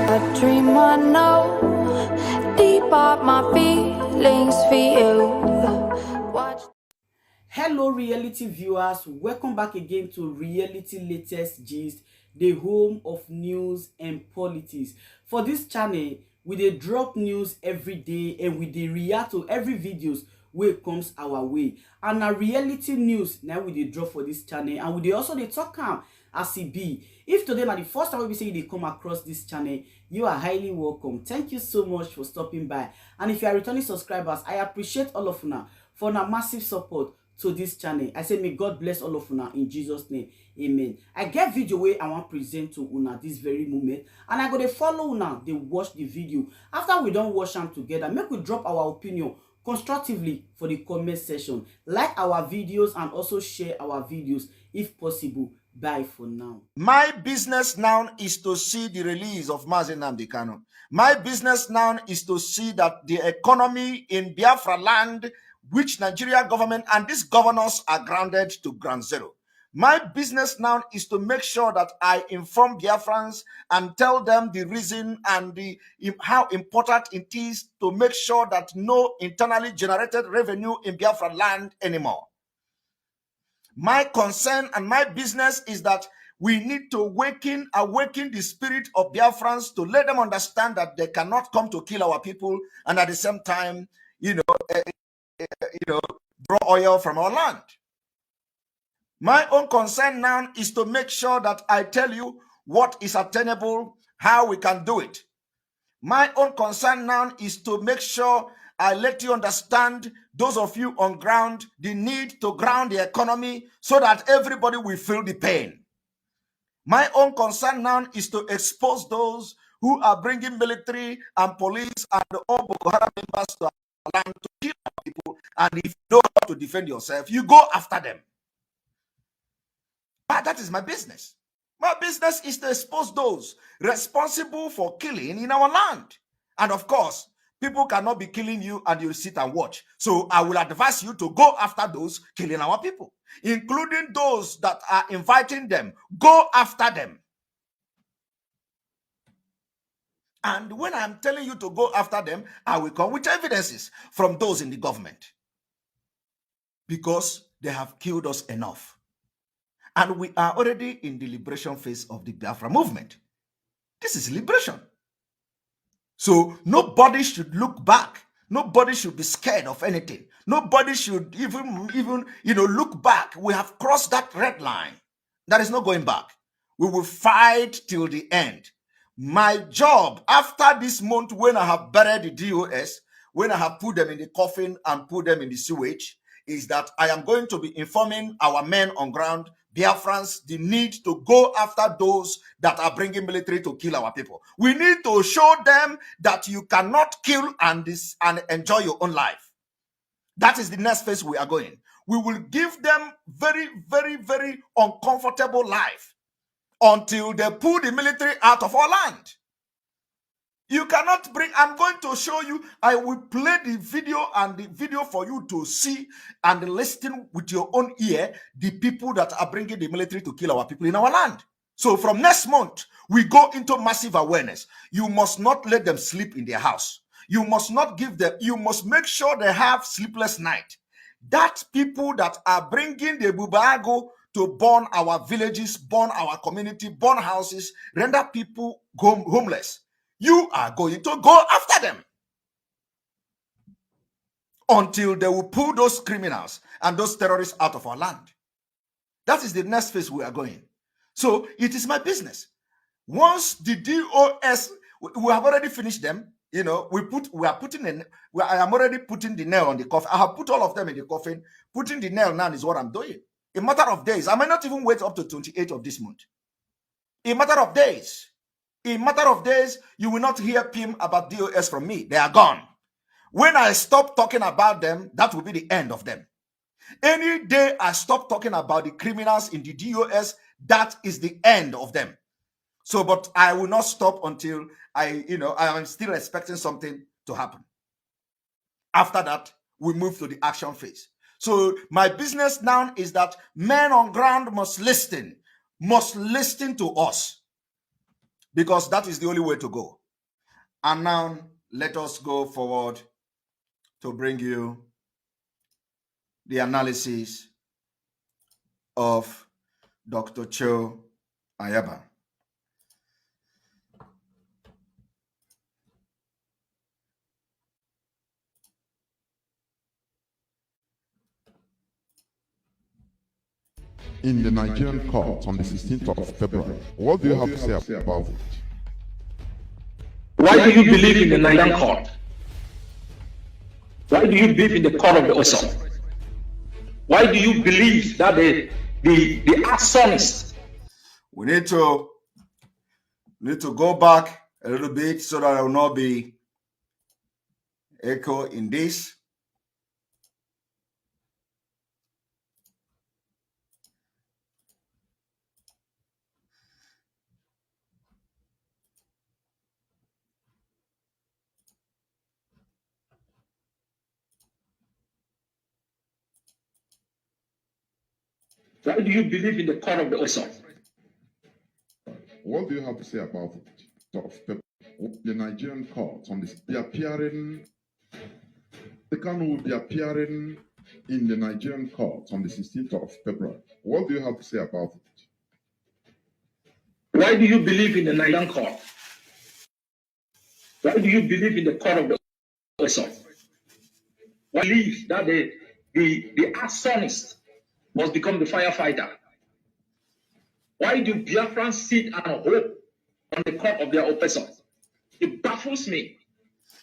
A dream I know, deep up my feelings for you. Watch. Hello, reality viewers. Welcome back again to Reality Latest Gist, the home of news and politics. For this channel, we dey drop news every day and we dey react to every videos wey comes our way. And na reality news na we dey drop for this channel, and we dey also dey talk am as e be. If today na the first time we say you dey come across this channel, you are highly welcome. Thank you so much for stopping by. And if you are returning subscribers, I appreciate all of una for una massive support to this channel. I say may God bless all of una in Jesus name. Amen. I get video wey I want present to una this very moment, and I go dey follow una dey watch the video. After we don watch am together, make we drop our opinion constructively for the comment section. Like our videos and also share our videos if possible. Bye for now. My business now is to see the release of Nnamdi Kanu. My business now is to see that the economy in Biafra land, which Nigeria government and these governors are grounded to ground zero. My business now is to make sure that I inform Biafrans and tell them the reason and how important it is to make sure that no internally generated revenue in Biafra land anymore. My concern and my business is that we need to awaken the spirit of Biafrans to let them understand that they cannot come to kill our people and at the same time, draw oil from our land. My own concern now is to make sure that I tell you what is attainable, how we can do it. My own concern now is to make sure I let you understand, those of you on ground, the need to ground the economy so that everybody will feel the pain. My own concern now is to expose those who are bringing military and police and all Boko Haram members to our land to kill our people. And if you don't know how to defend yourself, you go after them. But that is my business. My business is to expose those responsible for killing in our land. And of course, people cannot be killing you and you sit and watch. So I will advise you to go after those killing our people, including those that are inviting them. Go after them. And when I'm telling you to go after them, I will come with evidences from those in the government. Because they have killed us enough. And we are already in the liberation phase of the Biafra movement. This is liberation. So nobody should look back. Nobody should be scared of anything. Nobody should even look back. We have crossed that red line. There is no going back. We will fight till the end. My job after this month, when I have buried the DOS, when I have put them in the coffin and put them in the sewage, is that I am going to be informing our men on ground, Biafrans, the need to go after those that are bringing military to kill our people. We need to show them that you cannot kill and enjoy your own life. That is the next phase we are going. We will give them very, very, very uncomfortable life until they pull the military out of our land. You cannot bring, I'm going to show you, I will play the video for you to see and listen with your own ear the people that are bringing the military to kill our people in our land. So from next month, we go into massive awareness. You must not let them sleep in their house. You must not give them, you must make sure they have sleepless night. That people that are bringing the bubago to burn our villages, burn our community, burn houses, render people homeless. You are going to go after them until they will pull those criminals and those terrorists out of our land. That is the next phase we are going. So it is my business. Once the DOS, we have already finished them. I am already putting the nail on the coffin. I have put all of them in the coffin. Putting the nail now is what I'm doing. A matter of days. I may not even wait up to 28th of this month. A matter of days. In a matter of days, you will not hear PIM about DOS from me. They are gone. When I stop talking about them, that will be the end of them. Any day I stop talking about the criminals in the DOS, that is the end of them. So, but I will not stop until I am still expecting something to happen. After that, we move to the action phase. So my business now is that men on ground must listen to us. because that is the only way to go. And now let us go forward to bring you the analysis of Dr. Cho Ayaba. In the Nigerian court on the 16th of February, what do you have to say about it? Why do you believe in the Nigerian court? Why do you believe in the court of the Oso? Why do you believe that the arsonist? We need to go back a little bit so that there will not be echo in this. Why do you believe in the court of the Oso? What do you have to say about it? The Nigerian court on this be appearing. The Kanu will be appearing in the Nigerian court on the 16th of February. What do you have to say about it? Why do you believe in the Nigerian court? Why do you believe in the court of the Oso? Why believe that the arsonist must become the firefighter? Why do Biafrans sit and hope on the court of their oppressor? It baffles me.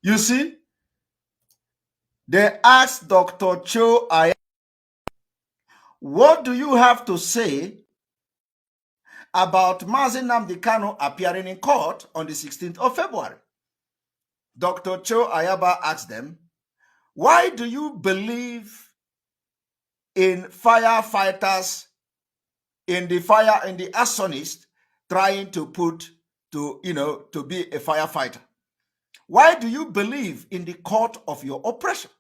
You see, they asked Dr. Cho Ayaba, what do you have to say about Nnamdi Kanu appearing in court on the 16th of February? Dr. Cho Ayaba asked them, why do you believe in firefighters, in the arsonist trying to be a firefighter? Why do you believe in the court of your oppression?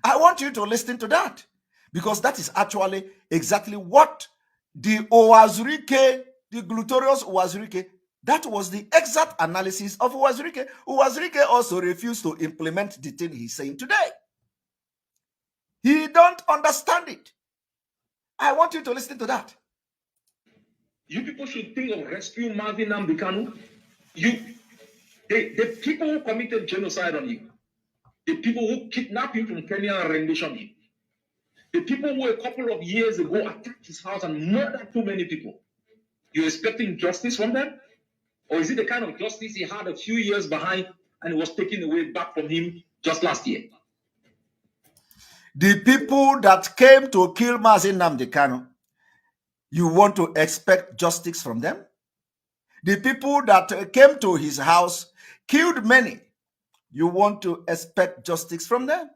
I want you to listen to that, because that is actually exactly what the Uwazurike, the glutorious Uwazurike, that was the exact analysis of Uwazurike. Uwazurike also refused to implement the thing he's saying today. He don't understand it. I want you to listen to that. You people should think of rescuing Nnamdi Kanu. The people who committed genocide on you, the people who kidnapped him from Kenya and renditioned him, the people who a couple of years ago attacked his house and murdered too many people. You're expecting justice from them? Or is it the kind of justice he had a few years behind and it was taken away back from him just last year? The people that came to kill Nnamdi Kanu, you want to expect justice from them? The people that came to his house, killed many, you want to expect justice from them?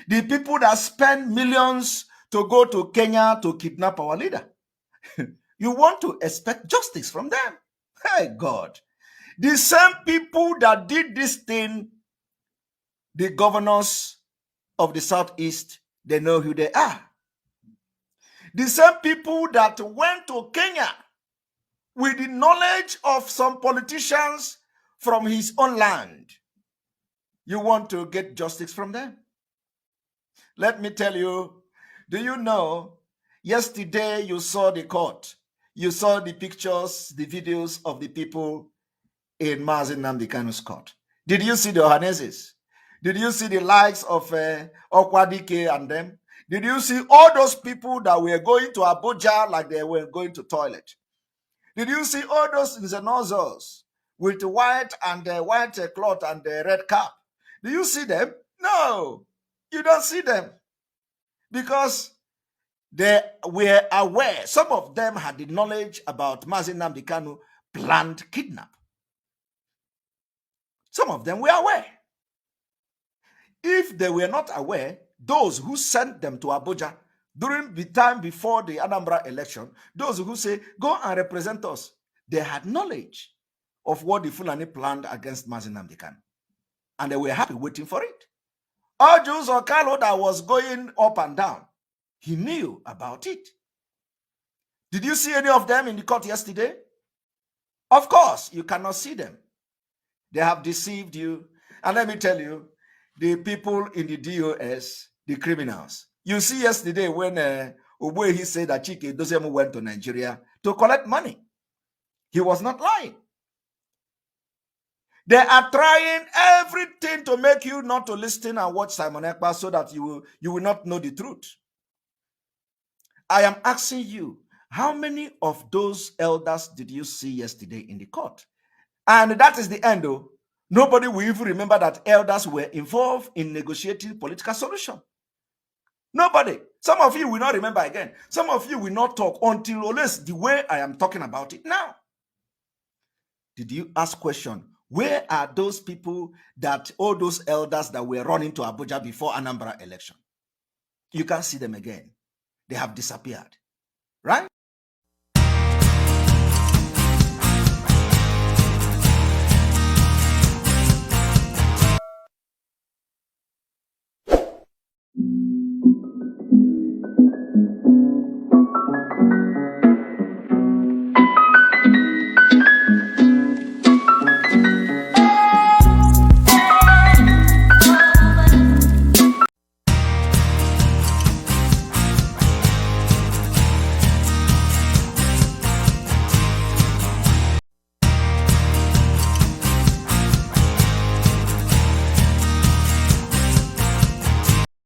The people that spend millions to go to Kenya to kidnap our leader, you want to expect justice from them? Hey, God. The same people that did this thing, the governors of the Southeast, they know who they are. The same people that went to Kenya with the knowledge of some politicians from his own land, you want to get justice from them? Let me tell you, do you know, yesterday you saw the court, you saw the pictures, the videos of the people in Nnamdi Kanu's court. Did you see the Ohaneses? Did you see the likes of Okwadike and them? Did you see all those people that were going to Abuja like they were going to toilet? Did you see all those Nzenozos with white and white cloth and red cap? Do you see them? No, you don't see them, because they were aware. Some of them had the knowledge about Nnamdi Kanu planned kidnap. Some of them were aware. If they were not aware, those who sent them to Abuja during the time before the Anambra election, those who say, go and represent us, they had knowledge of what the Fulani planned against Nnamdi Kanu. And they were happy waiting for it. Ojus or Kalo that was going up and down, he knew about it. Did you see any of them in the court yesterday? Of course, you cannot see them. They have deceived you. And let me tell you, the people in the DOS, the criminals. You see yesterday when he said that Chike Dozemu went to Nigeria to collect money. He was not lying. They are trying everything to make you not to listen and watch Simon Ekpa so that you will not know the truth. I am asking you, how many of those elders did you see yesterday in the court? And that is the end, though. Nobody will even remember that elders were involved in negotiating political solution. Nobody. Some of you will not remember again. Some of you will not talk until always the way I am talking about it now. Did you ask question? Where are those people that, all those elders that were running to Abuja before Anambra election? You can't see them again. They have disappeared, right?